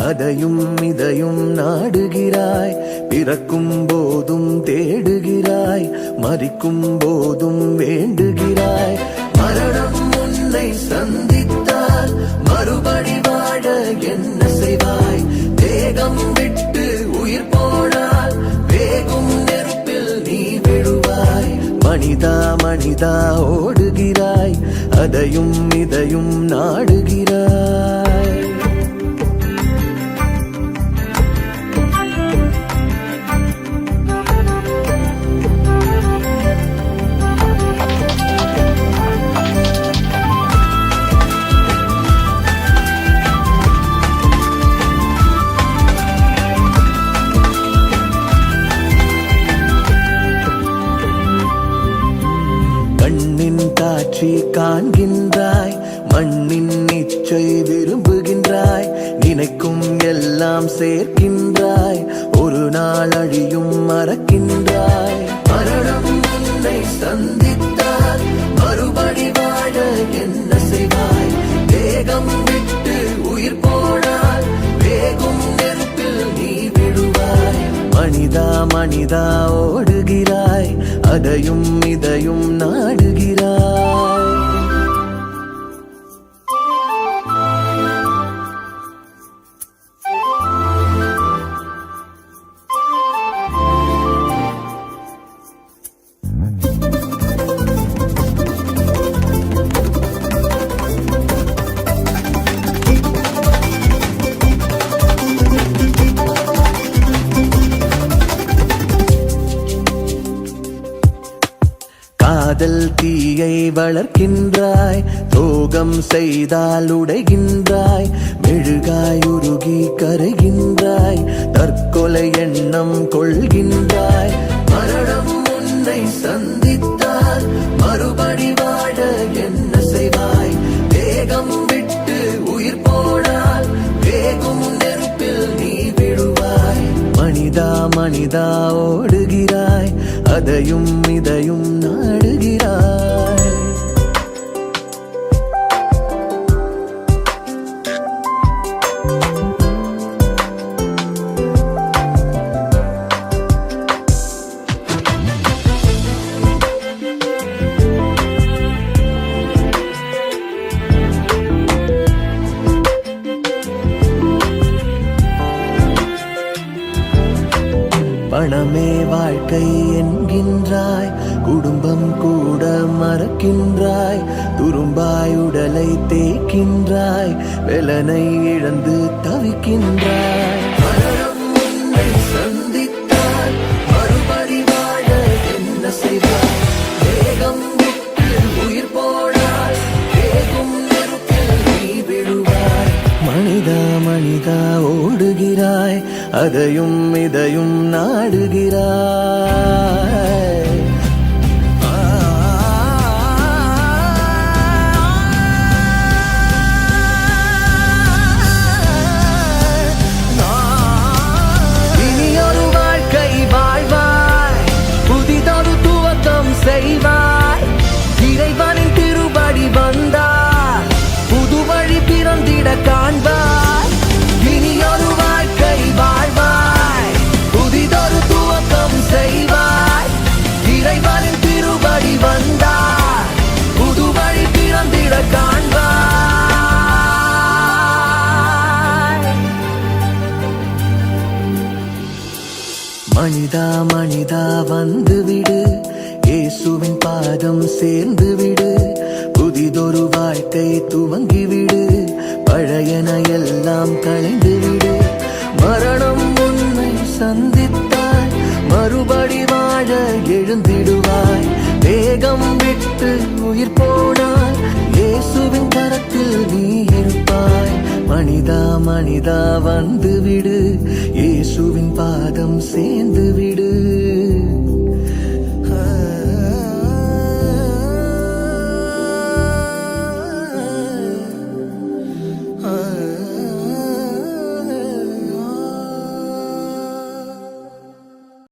அதையும் இதையும் நாடுகிறாய். பிறக்கும் போதும் தேடுகிறாய், மரிக்கும் போதும் வேண்டுகிறாய். மரணம் உன்னை சந்தித்தால் மறுபடி வாழ என்ன செய்வாய்? தேகம் விட்டு உயிர் போனால் வேகும் நெருப்பில் நீ விழுவாய். மனிதா மனிதா ஓடுகிறாய், அதையும் இதையும் நாடுகிறாய். கண்ணின் காட்சி காண்கின்றாய், மண்ணின் இச்சை விரும்புகின்றாய். நினைக்கும் எல்லாம் சேர்க்கின்றாய், ஒரு நாள் அழியும் மறக்கின்றாய். மரணம் உன்னை சந்தித்தால் மறுபடி வாழ என்ன செய்வாய்? தேகம் விட்டு உயிர் போனால் வேகும் நெருப்பில் நீ விழுவாய். மனிதா மனிதா ஓடுகிறாய், அதையும் இதையும் நாடுகிறாய். காதல் தீயை வளர்க்கின்றாய், தோகம் செய்தால் உடைகின்றாய். மெழுகாய் உருகி கரைகின்றாய், தற்கொலை எண்ணம் கொள்கின்றாய். மரணம் உன்னை சந்தித்தால் மறுபடி வாழ என்ன செய்வாய்? தேகம் விட்டு உயிர் போனால் வேகும் நெருப்பில் நீ விழுவாய். மனிதா மனிதா ஓடுகிறாய், அதையும் இதையும் நாடுகிறாய். பணமே வாழ்க்கை என்கின்றாய், குடும்பம் கூட மறக்கின்றாய். துரும்பாய் உடலை தேய்க்கின்றாய், வெலனை இழந்து தவிக்கின்றாய். மரணம் உன்னை சந்தித்தால் மறுபடி வாழ என்ன செய்வாய்? தேகம் விட்டு உயிர் போனால் வேகும் நெருப்பில் நீ விழுவாய். மனிதா மனிதா ஓடுகிறாய், அதையும் இதையும் நாடுகிறாய். இனியொரு வாழ்க்கை வாழ்வாய், புதிதொரு துவக்கம் செய்வாய். இறைவனின் திருப்படி வந்தால் புது வழி பிறந்திட காண்பாய். இனியொரு வாழ்க்கை வாழ்வாய், புதிதொரு துவக்கம் செய்வாய். இறைவனின் திருப்படி வந்தால் புது வழி பிறந்திட காண்பாய். மனிதா மனிதா வந்துவிடு, இயேசுவின் பாதம் சேர்ந்து விடு. புதிதொரு வாழ்க்கை துவங்கிவிடு, பழையன எல்லாம் களைந்து விடு. மரணம் உன்னை சந்தித்தால் மறுபடி வாழ எழுந்திடுவாய். தேகம் விட்டு உயிர் போனால் இயேசுவின் கரத்தில் நீ இருப்பாய். மனிதா மனிதா வந்துவிடு, இயேசுவின் பாதம் சேர்ந்து விடு.